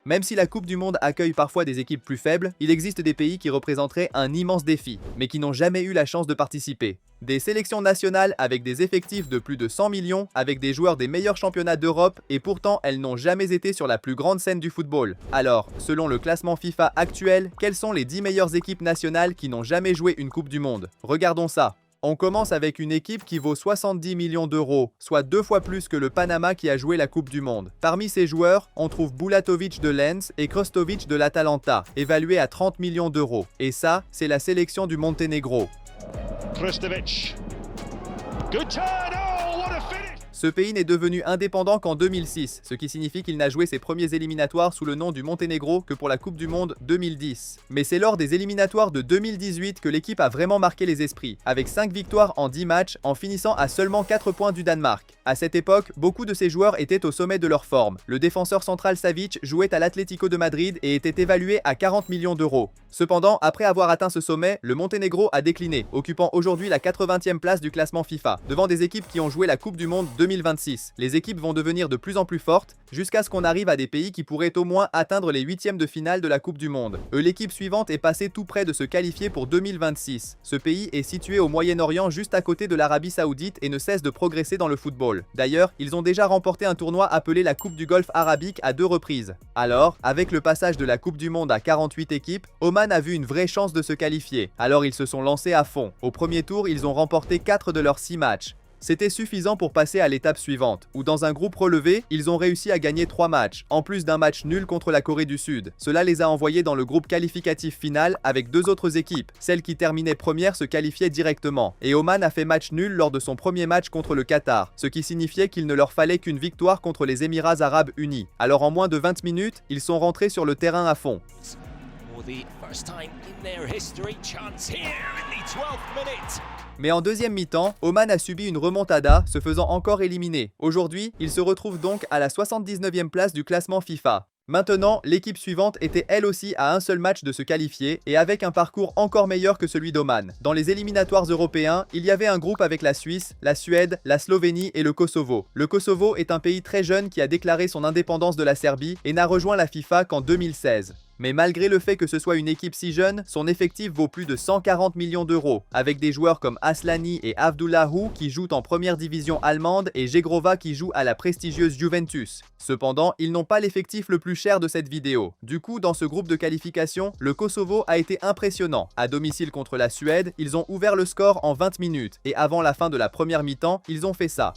Même si la Coupe du Monde accueille parfois des équipes plus faibles, il existe des pays qui représenteraient un immense défi, mais qui n'ont jamais eu la chance de participer. Des sélections nationales avec des effectifs de plus de 100 millions, avec des joueurs des meilleurs championnats d'Europe, et pourtant elles n'ont jamais été sur la plus grande scène du football. Alors, selon le classement FIFA actuel, quelles sont les 10 meilleures équipes nationales qui n'ont jamais joué une Coupe du Monde? Regardons ça. On commence avec une équipe qui vaut 70 millions d'euros, soit 2 fois plus que le Panama qui a joué la Coupe du Monde. Parmi ces joueurs, on trouve Bulatovic de Lens et Krostovic de l'Atalanta, évalués à 30 millions d'euros. Et ça, c'est la sélection du Monténégro. Krostovic. Good turn. Oh, what a finish. Ce pays n'est devenu indépendant qu'en 2006, ce qui signifie qu'il n'a joué ses premiers éliminatoires sous le nom du Monténégro que pour la Coupe du Monde 2010. Mais c'est lors des éliminatoires de 2018 que l'équipe a vraiment marqué les esprits, avec 5 victoires en 10 matchs en finissant à seulement 4 points du Danemark. À cette époque, beaucoup de ces joueurs étaient au sommet de leur forme. Le défenseur central Savic jouait à l'Atlético de Madrid et était évalué à 40 millions d'euros. Cependant, après avoir atteint ce sommet, le Monténégro a décliné, occupant aujourd'hui la 80e place du classement FIFA, devant des équipes qui ont joué la Coupe du Monde 2026. Les équipes vont devenir de plus en plus fortes, jusqu'à ce qu'on arrive à des pays qui pourraient au moins atteindre les 8e de finale de la Coupe du Monde. L'équipe suivante est passée tout près de se qualifier pour 2026. Ce pays est situé au Moyen-Orient juste à côté de l'Arabie Saoudite et ne cesse de progresser dans le football. D'ailleurs, ils ont déjà remporté un tournoi appelé la Coupe du Golfe arabique à 2 reprises. Alors, avec le passage de la Coupe du Monde à 48 équipes, Oman a vu une vraie chance de se qualifier. Alors ils se sont lancés à fond. Au premier tour, ils ont remporté 4 de leurs 6 matchs. C'était suffisant pour passer à l'étape suivante, où dans un groupe relevé, ils ont réussi à gagner 3 matchs, en plus d'un match nul contre la Corée du Sud. Cela les a envoyés dans le groupe qualificatif final avec 2 autres équipes. Celle qui terminait première se qualifiait directement. Et Oman a fait match nul lors de son premier match contre le Qatar, ce qui signifiait qu'il ne leur fallait qu'une victoire contre les Émirats Arabes Unis. Alors en moins de 20 minutes, ils sont rentrés sur le terrain à fond. Mais en deuxième mi-temps, Oman a subi une remontada, se faisant encore éliminer. Aujourd'hui, il se retrouve donc à la 79e place du classement FIFA. Maintenant, l'équipe suivante était elle aussi à un seul match de se qualifier et avec un parcours encore meilleur que celui d'Oman. Dans les éliminatoires européens, il y avait un groupe avec la Suisse, la Suède, la Slovénie et le Kosovo. Le Kosovo est un pays très jeune qui a déclaré son indépendance de la Serbie et n'a rejoint la FIFA qu'en 2016. Mais malgré le fait que ce soit une équipe si jeune, son effectif vaut plus de 140 millions d'euros, avec des joueurs comme Aslani et Abdullahu qui jouent en première division allemande et Jegrova qui joue à la prestigieuse Juventus. Cependant, ils n'ont pas l'effectif le plus cher de cette vidéo. Du coup, dans ce groupe de qualification, le Kosovo a été impressionnant. À domicile contre la Suède, ils ont ouvert le score en 20 minutes et avant la fin de la première mi-temps, ils ont fait ça.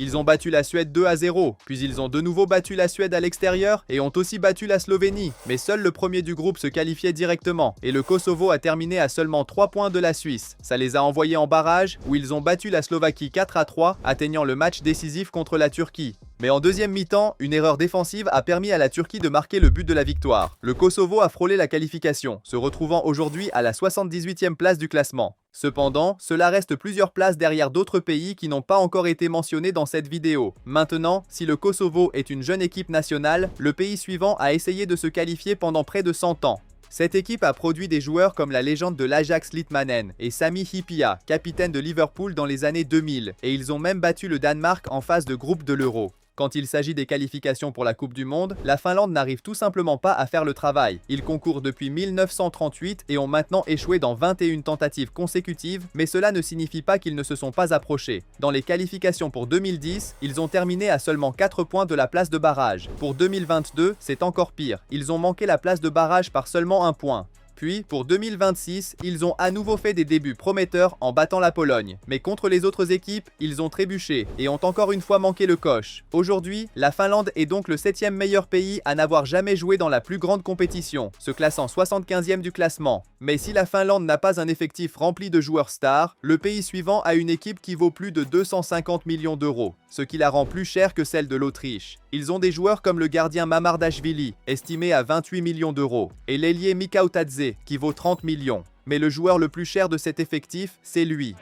Ils ont battu la Suède 2-0, puis ils ont de nouveau battu la Suède à l'extérieur et ont aussi battu la Slovénie. Mais seul le premier du groupe se qualifiait directement et le Kosovo a terminé à seulement 3 points de la Suisse. Ça les a envoyés en barrage où ils ont battu la Slovaquie 4-3, atteignant le match décisif contre la Turquie. Mais en deuxième mi-temps, une erreur défensive a permis à la Turquie de marquer le but de la victoire. Le Kosovo a frôlé la qualification, se retrouvant aujourd'hui à la 78e place du classement. Cependant, cela reste plusieurs places derrière d'autres pays qui n'ont pas encore été mentionnés dans cette vidéo. Maintenant, si le Kosovo est une jeune équipe nationale, le pays suivant a essayé de se qualifier pendant près de 100 ans. Cette équipe a produit des joueurs comme la légende de l'Ajax Litmanen et Sami Hyypiä, capitaine de Liverpool dans les années 2000, et ils ont même battu le Danemark en phase de groupe de l'Euro. Quand il s'agit des qualifications pour la Coupe du Monde, la Finlande n'arrive tout simplement pas à faire le travail. Ils concourent depuis 1938 et ont maintenant échoué dans 21 tentatives consécutives, mais cela ne signifie pas qu'ils ne se sont pas approchés. Dans les qualifications pour 2010, ils ont terminé à seulement 4 points de la place de barrage. Pour 2022, c'est encore pire. Ils ont manqué la place de barrage par seulement 1 point. Puis, pour 2026, ils ont à nouveau fait des débuts prometteurs en battant la Pologne. Mais contre les autres équipes, ils ont trébuché et ont encore une fois manqué le coche. Aujourd'hui, la Finlande est donc le 7e meilleur pays à n'avoir jamais joué dans la plus grande compétition, se classant 75e du classement. Mais si la Finlande n'a pas un effectif rempli de joueurs stars, le pays suivant a une équipe qui vaut plus de 250 millions d'euros, ce qui la rend plus chère que celle de l'Autriche. Ils ont des joueurs comme le gardien Mamardashvili, estimé à 28 millions d'euros, et l'ailier Mikautadze, qui vaut 30 millions. Mais le joueur le plus cher de cet effectif, c'est lui.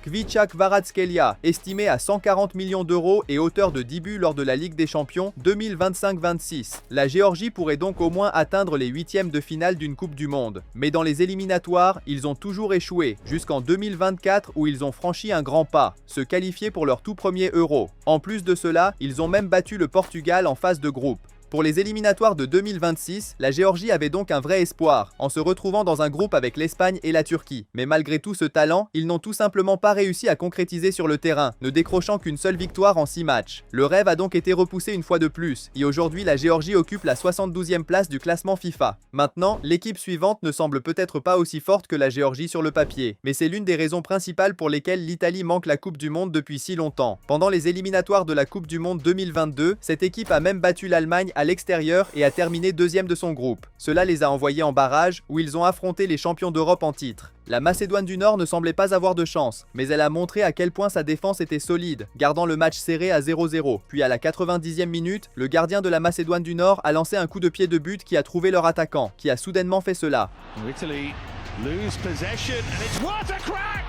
Kvichak Kvaratskhelia, estimé à 140 millions d'euros et auteur de 10 buts lors de la Ligue des Champions 2025-26. La Géorgie pourrait donc au moins atteindre les huitièmes de finale d'une Coupe du Monde. Mais dans les éliminatoires, ils ont toujours échoué, jusqu'en 2024 où ils ont franchi un grand pas, se qualifier pour leur tout premier Euro. En plus de cela, ils ont même battu le Portugal en phase de groupe. Pour les éliminatoires de 2026, la Géorgie avait donc un vrai espoir, en se retrouvant dans un groupe avec l'Espagne et la Turquie. Mais malgré tout ce talent, ils n'ont tout simplement pas réussi à concrétiser sur le terrain, ne décrochant qu'une seule victoire en 6 matchs. Le rêve a donc été repoussé une fois de plus, et aujourd'hui la Géorgie occupe la 72e place du classement FIFA. Maintenant, l'équipe suivante ne semble peut-être pas aussi forte que la Géorgie sur le papier, mais c'est l'une des raisons principales pour lesquelles l'Italie manque la Coupe du Monde depuis si longtemps. Pendant les éliminatoires de la Coupe du Monde 2022, cette équipe a même battu l'Allemagne à l'extérieur et a terminé deuxième de son groupe. Cela les a envoyés en barrage où ils ont affronté les champions d'Europe en titre. La Macédoine du Nord ne semblait pas avoir de chance, mais elle a montré à quel point sa défense était solide, gardant le match serré à 0-0. Puis à la 90e minute, le gardien de la Macédoine du Nord a lancé un coup de pied de but qui a trouvé leur attaquant, qui a soudainement fait cela. Italy lose possession and it's what a crack!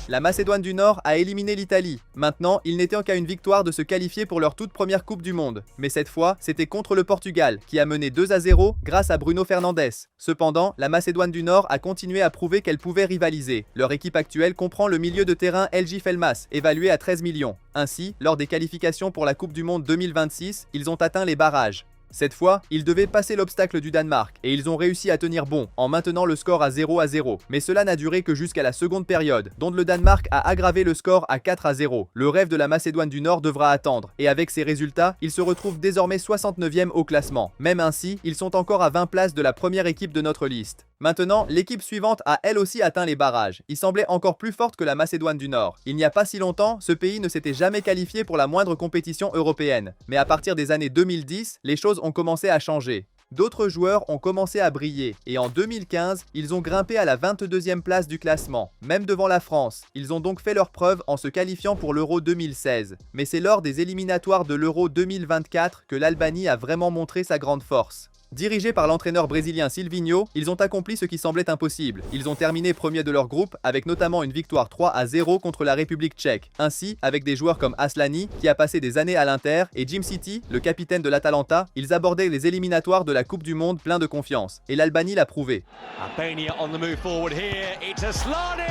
La Macédoine du Nord a éliminé l'Italie. Maintenant, il n'était qu'à une victoire de se qualifier pour leur toute première Coupe du Monde. Mais cette fois, c'était contre le Portugal, qui a mené 2-0 grâce à Bruno Fernandes. Cependant, la Macédoine du Nord a continué à prouver qu'elle pouvait rivaliser. Leur équipe actuelle comprend le milieu de terrain LG Felmas, évalué à 13 millions. Ainsi, lors des qualifications pour la Coupe du Monde 2026, ils ont atteint les barrages. Cette fois, ils devaient passer l'obstacle du Danemark et ils ont réussi à tenir bon en maintenant le score à 0-0. Mais cela n'a duré que jusqu'à la seconde période, dont le Danemark a aggravé le score à 4-0. Le rêve de la Macédoine du Nord devra attendre et avec ces résultats, ils se retrouvent désormais 69e au classement. Même ainsi, ils sont encore à 20 places de la première équipe de notre liste. Maintenant, l'équipe suivante a elle aussi atteint les barrages. Il semblait encore plus forte que la Macédoine du Nord. Il n'y a pas si longtemps, ce pays ne s'était jamais qualifié pour la moindre compétition européenne. Mais à partir des années 2010, les choses ont commencé à changer. D'autres joueurs ont commencé à briller et en 2015, ils ont grimpé à la 22e place du classement, même devant la France. Ils ont donc fait leur preuve en se qualifiant pour l'Euro 2016. Mais c'est lors des éliminatoires de l'Euro 2024 que l'Albanie a vraiment montré sa grande force. Dirigés par l'entraîneur brésilien Silvinho, ils ont accompli ce qui semblait impossible. Ils ont terminé premier de leur groupe avec notamment une victoire 3-0 contre la République tchèque. Ainsi, avec des joueurs comme Aslani, qui a passé des années à l'Inter, et Jim City, le capitaine de l'Atalanta, ils abordaient les éliminatoires de la Coupe du Monde plein de confiance. Et l'Albanie l'a prouvé. Albania on the move forward here. It's Aslani!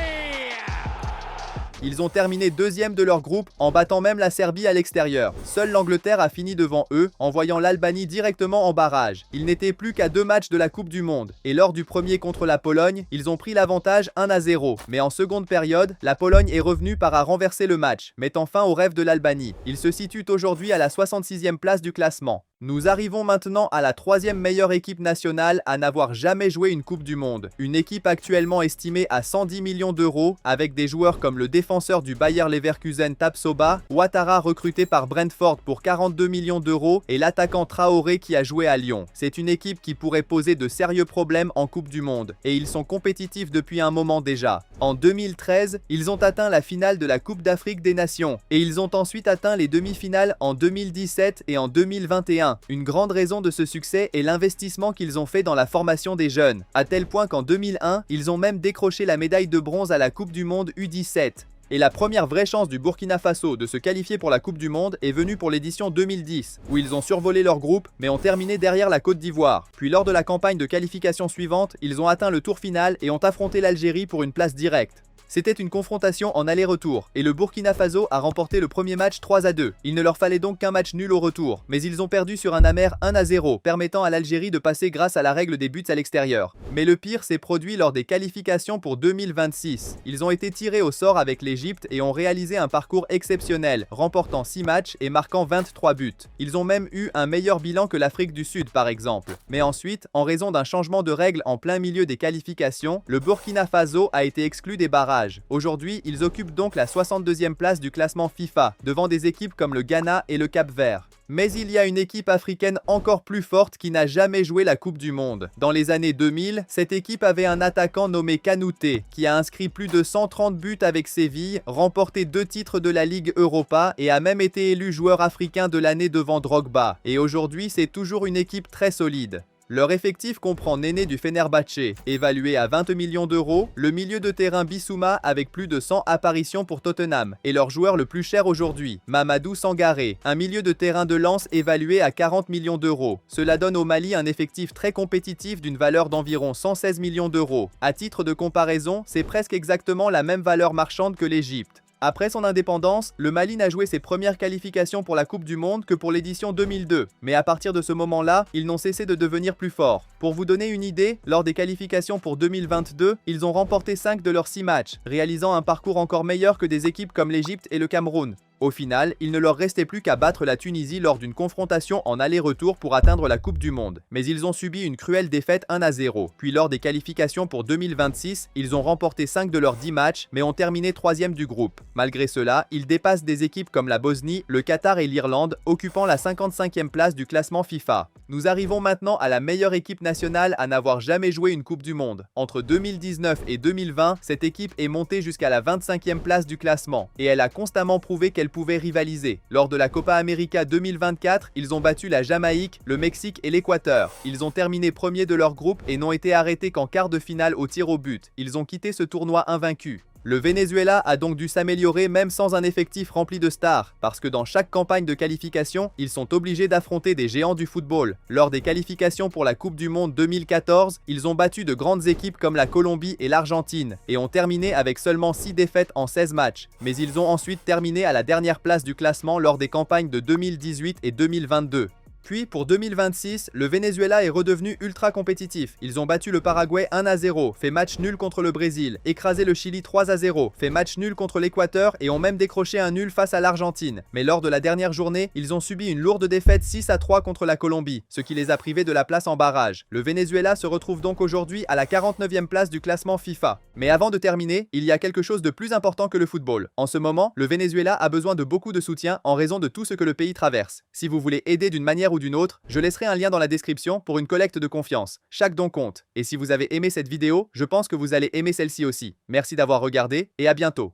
Ils ont terminé deuxième de leur groupe en battant même la Serbie à l'extérieur. Seule l'Angleterre a fini devant eux, envoyant l'Albanie directement en barrage. Ils n'étaient plus qu'à 2 matchs de la Coupe du Monde. Et lors du premier contre la Pologne, ils ont pris l'avantage 1-0. Mais en seconde période, la Pologne est revenue par à renverser le match, mettant fin au rêve de l'Albanie. Ils se situent aujourd'hui à la 66e place du classement. Nous arrivons maintenant à la 3e meilleure équipe nationale à n'avoir jamais joué une Coupe du Monde. Une équipe actuellement estimée à 110 millions d'euros, avec des joueurs comme le défenseur du Bayer Leverkusen Tapsoba, Ouattara recruté par Brentford pour 42 millions d'euros et l'attaquant Traoré qui a joué à Lyon. C'est une équipe qui pourrait poser de sérieux problèmes en Coupe du Monde, et ils sont compétitifs depuis un moment déjà. En 2013, ils ont atteint la finale de la Coupe d'Afrique des Nations, et ils ont ensuite atteint les demi-finales en 2017 et en 2021. Une grande raison de ce succès est l'investissement qu'ils ont fait dans la formation des jeunes, à tel point qu'en 2001, ils ont même décroché la médaille de bronze à la Coupe du Monde U17. Et la première vraie chance du Burkina Faso de se qualifier pour la Coupe du Monde est venue pour l'édition 2010, où ils ont survolé leur groupe, mais ont terminé derrière la Côte d'Ivoire. Puis lors de la campagne de qualification suivante, ils ont atteint le tour final et ont affronté l'Algérie pour une place directe. C'était une confrontation en aller-retour, et le Burkina Faso a remporté le premier match 3-2. Il ne leur fallait donc qu'un match nul au retour, mais ils ont perdu sur un amer 1-0, permettant à l'Algérie de passer grâce à la règle des buts à l'extérieur. Mais le pire s'est produit lors des qualifications pour 2026. Ils ont été tirés au sort avec l'Égypte et ont réalisé un parcours exceptionnel, remportant 6 matchs et marquant 23 buts. Ils ont même eu un meilleur bilan que l'Afrique du Sud par exemple. Mais ensuite, en raison d'un changement de règles en plein milieu des qualifications, le Burkina Faso a été exclu des barrages. Aujourd'hui, ils occupent donc la 62e place du classement FIFA, devant des équipes comme le Ghana et le Cap-Vert. Mais il y a une équipe africaine encore plus forte qui n'a jamais joué la Coupe du Monde. Dans les années 2000, cette équipe avait un attaquant nommé Kanouté, qui a inscrit plus de 130 buts avec Séville, remporté 2 titres de la Ligue Europa et a même été élu joueur africain de l'année devant Drogba. Et aujourd'hui, c'est toujours une équipe très solide. Leur effectif comprend Néné du Fenerbahçe, évalué à 20 millions d'euros, le milieu de terrain Bissouma avec plus de 100 apparitions pour Tottenham, et leur joueur le plus cher aujourd'hui, Mamadou Sangaré, un milieu de terrain de Lens évalué à 40 millions d'euros. Cela donne au Mali un effectif très compétitif d'une valeur d'environ 116 millions d'euros. À titre de comparaison, c'est presque exactement la même valeur marchande que l'Égypte. Après son indépendance, le Mali n'a joué ses premières qualifications pour la Coupe du Monde que pour l'édition 2002. Mais à partir de ce moment-là, ils n'ont cessé de devenir plus forts. Pour vous donner une idée, lors des qualifications pour 2022, ils ont remporté 5 de leurs 6 matchs, réalisant un parcours encore meilleur que des équipes comme l'Égypte et le Cameroun. Au final, il ne leur restait plus qu'à battre la Tunisie lors d'une confrontation en aller-retour pour atteindre la Coupe du Monde. Mais ils ont subi une cruelle défaite 1-0. Puis lors des qualifications pour 2026, ils ont remporté 5 de leurs 10 matchs, mais ont terminé 3e du groupe. Malgré cela, ils dépassent des équipes comme la Bosnie, le Qatar et l'Irlande, occupant la 55e place du classement FIFA. Nous arrivons maintenant à la meilleure équipe nationale à n'avoir jamais joué une Coupe du Monde. Entre 2019 et 2020, cette équipe est montée jusqu'à la 25e place du classement, et elle a constamment prouvé qu'elle pouvait rivaliser. Lors de la Copa América 2024, ils ont battu la Jamaïque, le Mexique et l'Équateur. Ils ont terminé premiers de leur groupe et n'ont été arrêtés qu'en quart de finale au tir au but. Ils ont quitté ce tournoi invaincus. Le Venezuela a donc dû s'améliorer même sans un effectif rempli de stars, parce que dans chaque campagne de qualification, ils sont obligés d'affronter des géants du football. Lors des qualifications pour la Coupe du Monde 2014, ils ont battu de grandes équipes comme la Colombie et l'Argentine, et ont terminé avec seulement 6 défaites en 16 matchs. Mais ils ont ensuite terminé à la dernière place du classement lors des campagnes de 2018 et 2022. Puis, pour 2026, le Venezuela est redevenu ultra compétitif. Ils ont battu le Paraguay 1-0, fait match nul contre le Brésil, écrasé le Chili 3-0, fait match nul contre l'Équateur et ont même décroché un nul face à l'Argentine. Mais lors de la dernière journée, ils ont subi une lourde défaite 6-3 contre la Colombie, ce qui les a privés de la place en barrage. Le Venezuela se retrouve donc aujourd'hui à la 49e place du classement FIFA. Mais avant de terminer, il y a quelque chose de plus important que le football. En ce moment, le Venezuela a besoin de beaucoup de soutien en raison de tout ce que le pays traverse. Si vous voulez aider d'une manière ou d'une autre, je laisserai un lien dans la description pour une collecte de confiance. Chaque don compte. Et si vous avez aimé cette vidéo, je pense que vous allez aimer celle-ci aussi. Merci d'avoir regardé et à bientôt.